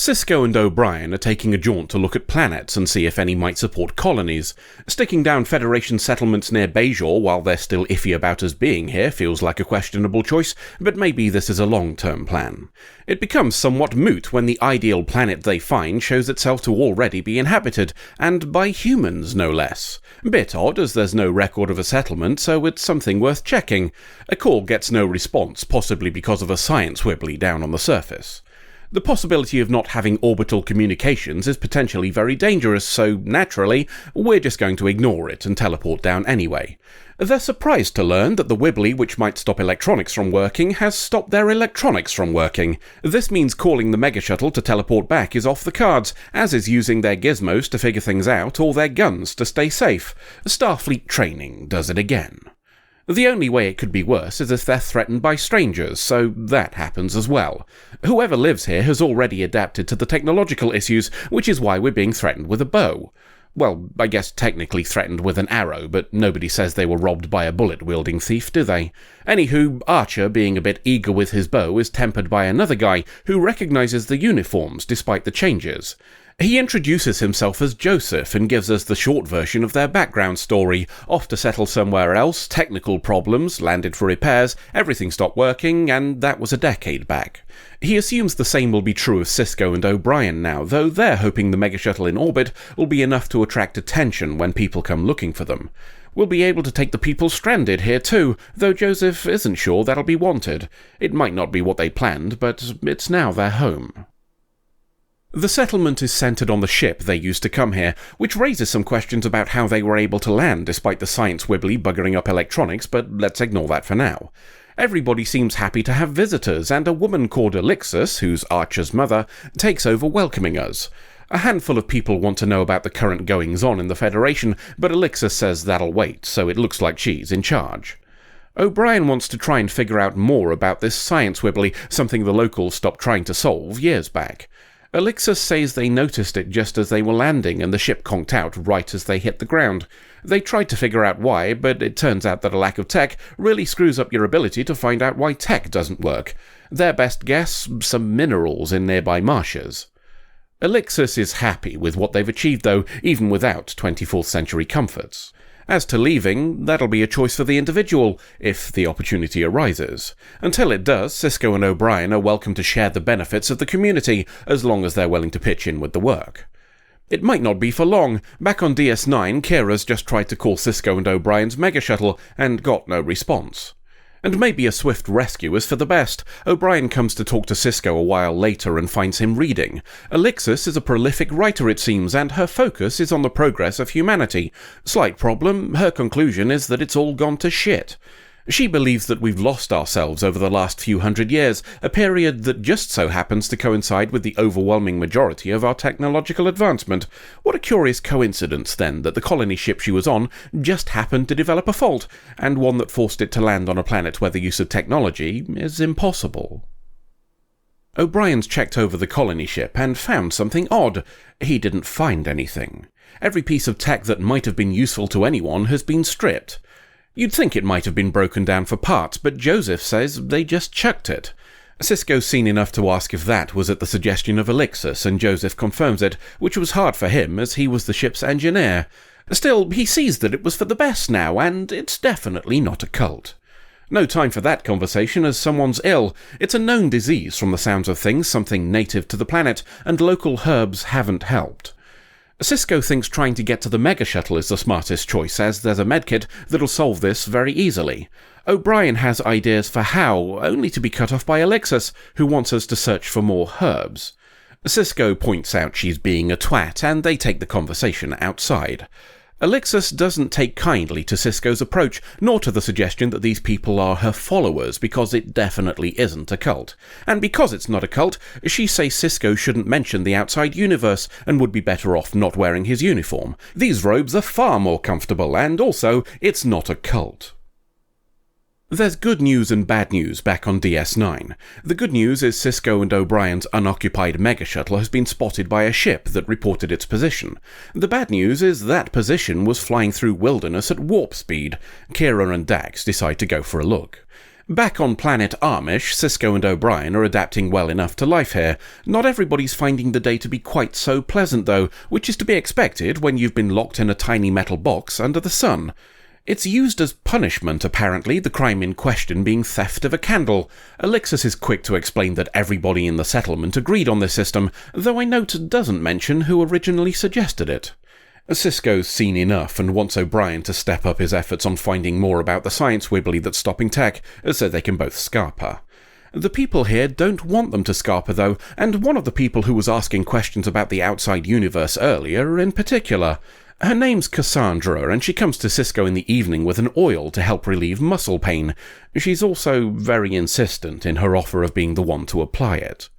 Cisco and O'Brien are taking a jaunt to look at planets and see if any might support colonies. Sticking down Federation settlements near Bajor while they're still iffy about us being here feels like a questionable choice, but maybe this is a long-term plan. It becomes somewhat moot when the ideal planet they find shows itself to already be inhabited, and by humans no less. Bit odd, as there's no record of a settlement, so it's something worth checking. A call gets no response, possibly because of a science wibbly down on the surface. The possibility of not having orbital communications is potentially very dangerous, so naturally, we're just going to ignore it and teleport down anyway. They're surprised to learn that the wibbly which might stop electronics from working has stopped their electronics from working. This means calling the megashuttle to teleport back is off the cards, as is using their gizmos to figure things out or their guns to stay safe. Starfleet training does it again. The only way it could be worse is if they're threatened by strangers, so that happens as well. Whoever lives here has already adapted to the technological issues, which is why we're being threatened with a bow. Well, I guess technically threatened with an arrow, but nobody says they were robbed by a bullet-wielding thief, do they? Anywho, Archer, being a bit eager with his bow, is tempered by another guy who recognises the uniforms despite the changes. He introduces himself as Joseph and gives us the short version of their background story. Off to settle somewhere else, technical problems, landed for repairs, everything stopped working, and that was a decade back. He assumes the same will be true of Cisco and O'Brien now, though they're hoping the megashuttle in orbit will be enough to attract attention when people come looking for them. We'll be able to take the people stranded here too, though Joseph isn't sure that'll be wanted. It might not be what they planned, but it's now their home. The settlement is centred on the ship they used to come here, which raises some questions about how they were able to land despite the science wibbly buggering up electronics, but let's ignore that for now. Everybody seems happy to have visitors, and a woman called Alixus, who's Archer's mother, takes over welcoming us. A handful of people want to know about the current goings-on in the Federation, but Alixus says that'll wait, so it looks like she's in charge. O'Brien wants to try and figure out more about this science wibbly, something the locals stopped trying to solve years back. Alixus says they noticed it just as they were landing and the ship conked out right as they hit the ground. They tried to figure out why, but it turns out that a lack of tech really screws up your ability to find out why tech doesn't work. Their best guess, some minerals in nearby marshes. Alixus is happy with what they've achieved though, even without 24th century comforts. As to leaving, that'll be a choice for the individual, if the opportunity arises. Until it does, Cisco and O'Brien are welcome to share the benefits of the community, as long as they're willing to pitch in with the work. It might not be for long. Back on DS9, Kira's just tried to call Cisco and O'Brien's megashuttle, and got no response. And maybe a swift rescue is for the best. O'Brien comes to talk to Cisco a while later and finds him reading. Alixus is a prolific writer, it seems, and her focus is on the progress of humanity. Slight problem, her conclusion is that it's all gone to shit. She believes that we've lost ourselves over the last few hundred years, a period that just so happens to coincide with the overwhelming majority of our technological advancement. What a curious coincidence, then, that the colony ship she was on just happened to develop a fault, and one that forced it to land on a planet where the use of technology is impossible. O'Brien's checked over the colony ship and found something odd. He didn't find anything. Every piece of tech that might have been useful to anyone has been stripped. You'd think it might have been broken down for parts, but Joseph says they just chucked it. Cisco's seen enough to ask if that was at the suggestion of Alixus, and Joseph confirms it, which was hard for him as he was the ship's engineer. Still, he sees that it was for the best now, and it's definitely not a cult. No time for that conversation as someone's ill. It's a known disease from the sounds of things, something native to the planet, and local herbs haven't helped. Cisco thinks trying to get to the megashuttle is the smartest choice, as there's a medkit that'll solve this very easily. O'Brien has ideas for how, only to be cut off by Alixus, who wants us to search for more herbs. Cisco points out she's being a twat, and they take the conversation outside. Alixus doesn't take kindly to Cisco's approach, nor to the suggestion that these people are her followers, because it definitely isn't a cult. And because it's not a cult, she says Cisco shouldn't mention the outside universe, and would be better off not wearing his uniform. These robes are far more comfortable, and also, it's not a cult. There's good news and bad news back on DS9. The good news is Cisco and O'Brien's unoccupied megashuttle has been spotted by a ship that reported its position. The bad news is that position was flying through wilderness at warp speed. Kira and Dax decide to go for a look. Back on planet Amish, Sisko and O'Brien are adapting well enough to life here. Not everybody's finding the day to be quite so pleasant though, which is to be expected when you've been locked in a tiny metal box under the sun. It's used as punishment, apparently, the crime in question being theft of a candle. Alixus is quick to explain that everybody in the settlement agreed on this system, though I note it doesn't mention who originally suggested it. Sisko's seen enough and wants O'Brien to step up his efforts on finding more about the science wibbly that's stopping tech, so they can both scarp her. The people here don't want them to scarp her though, and one of the people who was asking questions about the outside universe earlier in particular. Her name's Cassandra, and she comes to Sisko in the evening with an oil to help relieve muscle pain. She's also very insistent in her offer of being the one to apply it.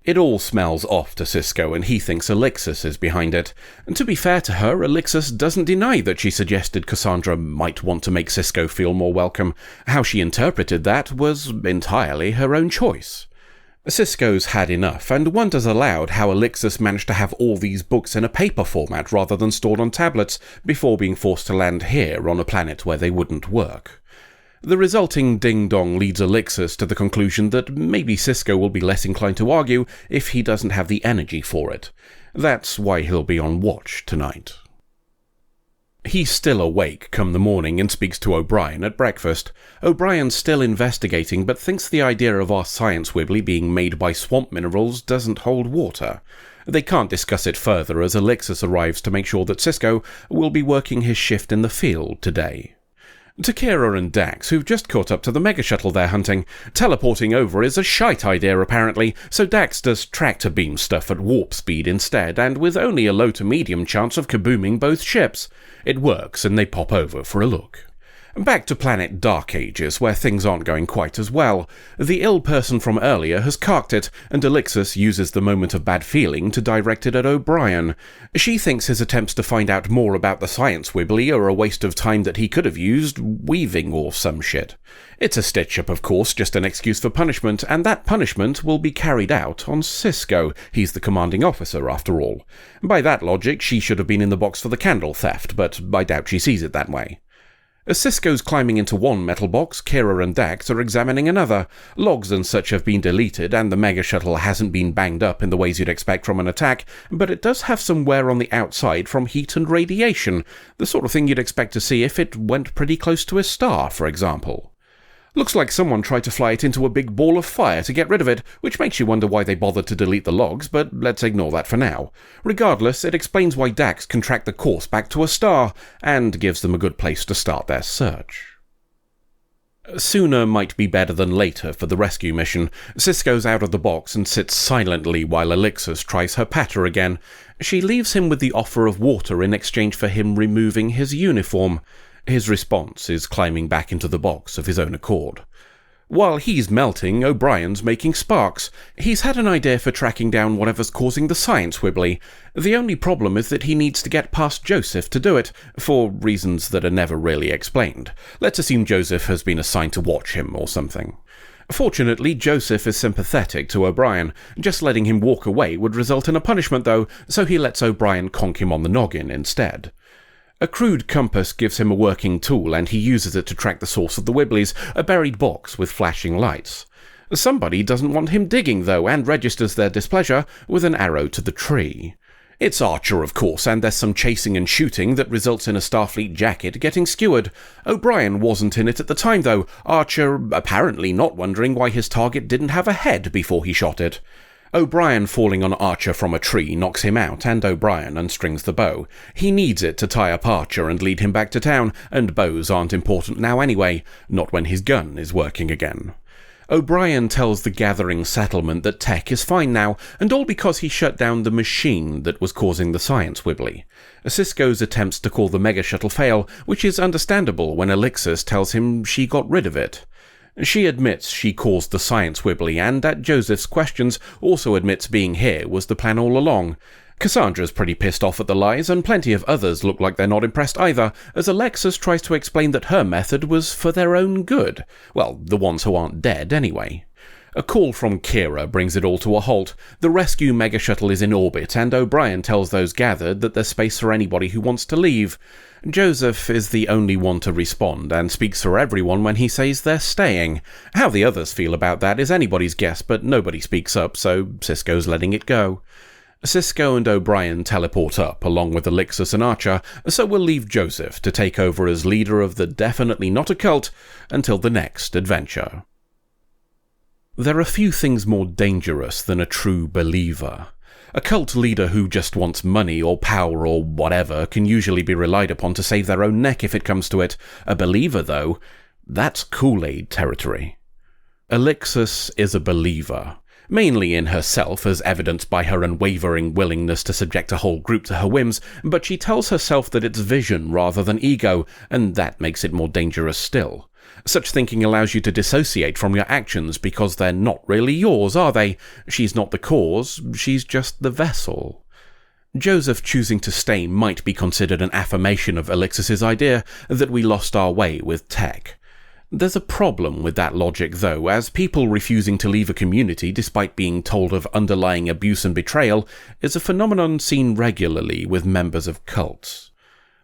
It all smells off to Sisko, and he thinks Alixus is behind it. And to be fair to her, Alixus doesn't deny that she suggested Cassandra might want to make Sisko feel more welcome. How she interpreted that was entirely her own choice. Sisko's had enough, and wonders aloud how Alixus managed to have all these books in a paper format rather than stored on tablets before being forced to land here on a planet where they wouldn't work. The resulting ding-dong leads Alixus to the conclusion that maybe Sisko will be less inclined to argue if he doesn't have the energy for it. That's why he'll be on watch tonight. He's still awake come the morning and speaks to O'Brien at breakfast. O'Brien's still investigating, but thinks the idea of our science wibbly being made by swamp minerals doesn't hold water. They can't discuss it further as Alixus arrives to make sure that Sisko will be working his shift in the field today. To Kira and Dax, who've just caught up to the mega shuttle they're hunting, teleporting over is a shite idea apparently, so Dax does tractor beam stuff at warp speed instead, and with only a low to medium chance of kabooming both ships. It works, and they pop over for a look. Back to planet Dark Ages, where things aren't going quite as well. The ill person from earlier has carked it, and Alixus uses the moment of bad feeling to direct it at O'Brien. She thinks his attempts to find out more about the science wibbly are a waste of time that he could have used weaving or some shit. It's a stitch-up, of course, just an excuse for punishment, and that punishment will be carried out on Sisko. He's the commanding officer, after all. By that logic, she should have been in the box for the candle theft, but I doubt she sees it that way. As Sisko's climbing into one metal box, Kira and Dax are examining another. Logs and such have been deleted, and the mega shuttle hasn't been banged up in the ways you'd expect from an attack, but it does have some wear on the outside from heat and radiation, the sort of thing you'd expect to see if it went pretty close to a star, for example. Looks like someone tried to fly it into a big ball of fire to get rid of it, which makes you wonder why they bothered to delete the logs, but let's ignore that for now. Regardless, it explains why Dax can track the course back to a star, and gives them a good place to start their search. Sooner might be better than later for the rescue mission. Sisko's out of the box and sits silently while Alixus tries her patter again. She leaves him with the offer of water in exchange for him removing his uniform. His response is climbing back into the box of his own accord. While he's melting, O'Brien's making sparks. He's had an idea for tracking down whatever's causing the science wibbly. The only problem is that he needs to get past Joseph to do it, for reasons that are never really explained. Let's assume Joseph has been assigned to watch him or something. Fortunately, Joseph is sympathetic to O'Brien. Just letting him walk away would result in a punishment though, so he lets O'Brien conk him on the noggin instead. A crude compass gives him a working tool, and he uses it to track the source of the wibblies, a buried box with flashing lights. Somebody doesn't want him digging, though, and registers their displeasure with an arrow to the tree. It's Archer, of course, and there's some chasing and shooting that results in a Starfleet jacket getting skewered. O'Brien wasn't in it at the time, though, Archer apparently not wondering why his target didn't have a head before he shot it. O'Brien falling on Archer from a tree knocks him out, and O'Brien unstrings the bow. He needs it to tie up Archer and lead him back to town, and bows aren't important now anyway, not when his gun is working again. O'Brien tells the gathering settlement that tech is fine now, and all because he shut down the machine that was causing the science wibbly. Sisko's attempts to call the mega shuttle fail, which is understandable when Alixus tells him she got rid of it. She admits she caused the science wibbly, and at Joseph's questions also admits being here was the plan all along. Cassandra's pretty pissed off at the lies, and plenty of others look like they're not impressed either, as Alixus tries to explain that her method was for their own good. Well, the ones who aren't dead, anyway. A call from Kira brings it all to a halt. The rescue megashuttle is in orbit, and O'Brien tells those gathered that there's space for anybody who wants to leave. Joseph is the only one to respond, and speaks for everyone when he says they're staying. How the others feel about that is anybody's guess, but nobody speaks up, so Cisco's letting it go. Cisco and O'Brien teleport up, along with Alixus and Archer, so we'll leave Joseph to take over as leader of the definitely not a cult until the next adventure. There are few things more dangerous than a true believer. A cult leader who just wants money or power or whatever can usually be relied upon to save their own neck if it comes to it. A believer, though, that's Kool-Aid territory. Alixus is a believer, mainly in herself as evidenced by her unwavering willingness to subject a whole group to her whims, but she tells herself that it's vision rather than ego, and that makes it more dangerous still. Such thinking allows you to dissociate from your actions because they're not really yours, are they? She's not the cause, she's just the vessel. Joseph choosing to stay might be considered an affirmation of Alixus's idea that we lost our way with tech. There's a problem with that logic though, as people refusing to leave a community despite being told of underlying abuse and betrayal is a phenomenon seen regularly with members of cults.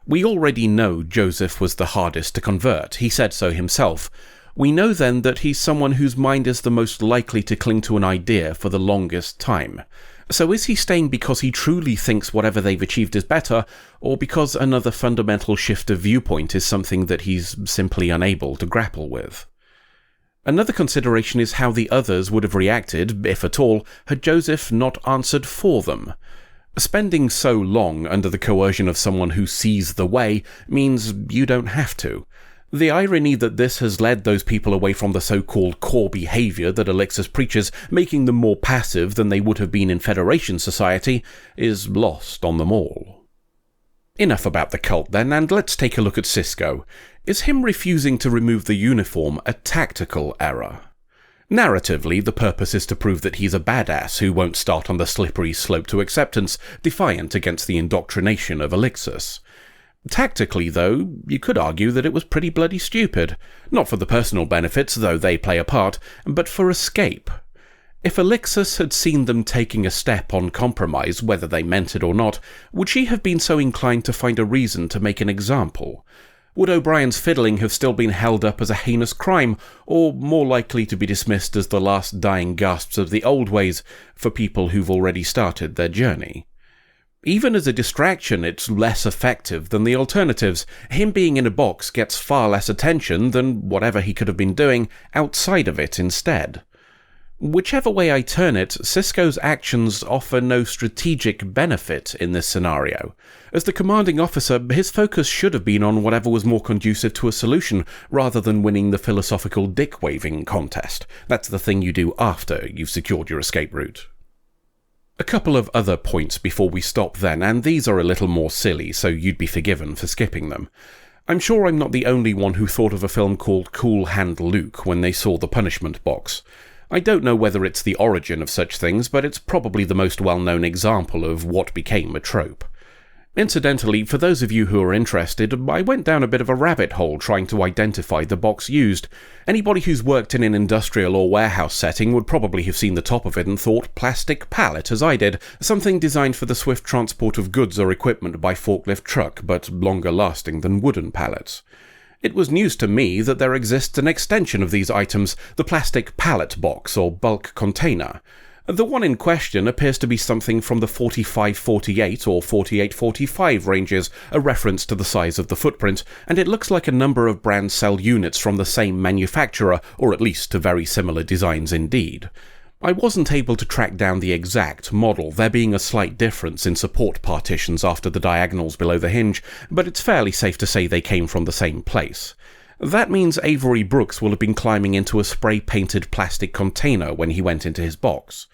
We already know Joseph was the hardest to convert, he said so himself. We know then that he's someone whose mind is the most likely to cling to an idea for the longest time. So is he staying because he truly thinks whatever they've achieved is better, or because another fundamental shift of viewpoint is something that he's simply unable to grapple with? Another consideration is how the others would have reacted, if at all, had Joseph not answered for them. Spending so long under the coercion of someone who sees the way means you don't have to. The irony that this has led those people away from the so-called core behaviour that Alixus preaches, making them more passive than they would have been in Federation society, is lost on them all. Enough about the cult then, and let's take a look at Cisco. Is him refusing to remove the uniform a tactical error? Narratively, the purpose is to prove that he's a badass who won't start on the slippery slope to acceptance, defiant against the indoctrination of Alixus. Tactically, though, you could argue that it was pretty bloody stupid. Not for the personal benefits, though they play a part, but for escape. If Alixus had seen them taking a step on compromise, whether they meant it or not, would she have been so inclined to find a reason to make an example? Would O'Brien's fiddling have still been held up as a heinous crime, or more likely to be dismissed as the last dying gasps of the old ways for people who've already started their journey? Even as a distraction, it's less effective than the alternatives. Him being in a box gets far less attention than whatever he could have been doing outside of it instead. Whichever way I turn it, Cisco's actions offer no strategic benefit in this scenario. As the commanding officer, his focus should have been on whatever was more conducive to a solution, rather than winning the philosophical dick-waving contest. That's the thing you do after you've secured your escape route. A couple of other points before we stop then, and these are a little more silly, so you'd be forgiven for skipping them. I'm sure I'm not the only one who thought of a film called Cool Hand Luke when they saw the punishment box. I don't know whether it's the origin of such things, but it's probably the most well-known example of what became a trope. Incidentally, for those of you who are interested, I went down a bit of a rabbit hole trying to identify the box used. Anybody who's worked in an industrial or warehouse setting would probably have seen the top of it and thought plastic pallet, as I did, something designed for the swift transport of goods or equipment by forklift truck, but longer lasting than wooden pallets. It was news to me that there exists an extension of these items, the plastic pallet box or bulk container. The one in question appears to be something from the 4548 or 4845 ranges, a reference to the size of the footprint, and it looks like a number of brands sell units from the same manufacturer, or at least to very similar designs indeed. I wasn't able to track down the exact model, there being a slight difference in support partitions after the diagonals below the hinge, but it's fairly safe to say they came from the same place. That means Avery Brooks will have been climbing into a spray-painted plastic container when he went into his box.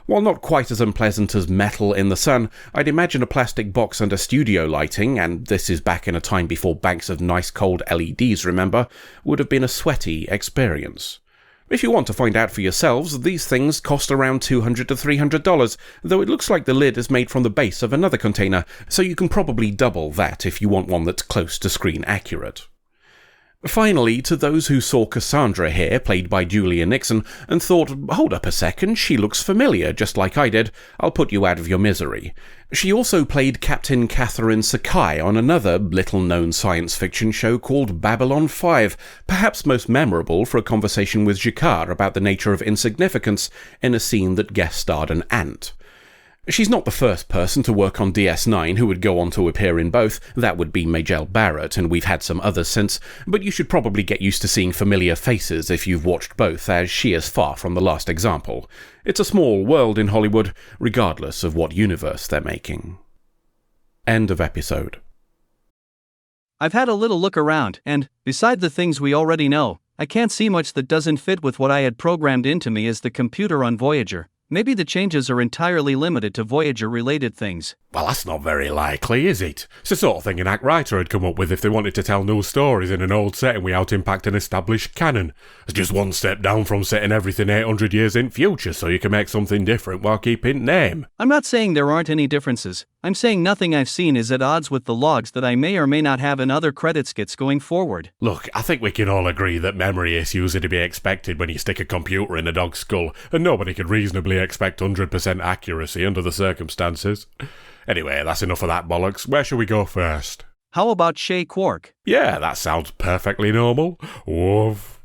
While not quite as unpleasant as metal in the sun, I'd imagine a plastic box under studio lighting, and this is back in a time before banks of nice cold LEDs, remember, would have been a sweaty experience. If you want to find out for yourselves, these things cost around $200 to $300, though it looks like the lid is made from the base of another container, so you can probably double that if you want one that's close to screen accurate. Finally, to those who saw Cassandra here, played by Julia Nixon, and thought, hold up a second, she looks familiar, just like I did, I'll put you out of your misery. She also played Captain Catherine Sakai on another little-known science fiction show called Babylon 5, perhaps most memorable for a conversation with Jacquard about the nature of insignificance in a scene that guest-starred an ant. She's not the first person to work on DS9 who would go on to appear in both. That would be Majel Barrett, and we've had some others since, but you should probably get used to seeing familiar faces if you've watched both, as she is far from the last example. It's a small world in Hollywood, regardless of what universe they're making. End of episode. I've had a little look around, and, beside the things we already know, I can't see much that doesn't fit with what I had programmed into me as the computer on Voyager. Maybe the changes are entirely limited to Voyager-related things. Well, that's not very likely, is it? It's the sort of thing an act writer would come up with if they wanted to tell new stories in an old setting without impacting established canon. It's just one step down from setting everything 800 years in future so you can make something different while keeping name. I'm not saying there aren't any differences. I'm saying nothing I've seen is at odds with the logs that I may or may not have in other credit skits going forward. Look, I think we can all agree that memory issues are to be expected when you stick a computer in a dog's skull, and nobody could reasonably expect 100% accuracy under the circumstances. Anyway, that's enough of that bollocks. Where shall we go first? How about Shay Quark? Yeah, that sounds perfectly normal. Woof.